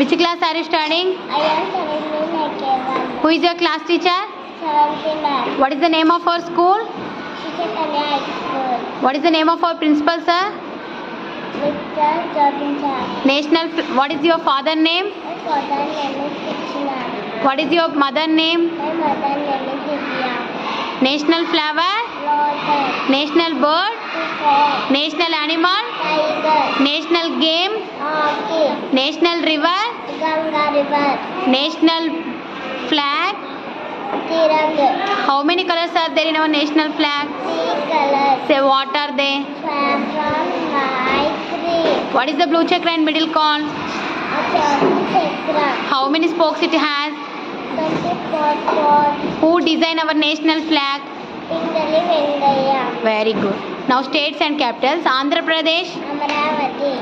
Which class are you studying? I am studying in K1. Who is your class teacher? 7th math. What is the name of our school? Chaitanya High School. What is the name of our principal, sir? Mr. Jobincha. What is your father name? My father name is Krishna. What is your mother name? My mother name is Divya. National flower? Lotus. National bird? Peacock. National animal? Tiger. National game? Hockey. National river? Ganga River. National flag? Tiranga. How many colors are there in our national flag? 3 colors. Say what are they? Saffron, white, green. What is the blue chakra in middle called? A chocolate chakra. How many spokes it has? 24 spots. Who designed our national flag? Pingali Vendaya. Very good. Now states and capitals. Andhra Pradesh, Amravati.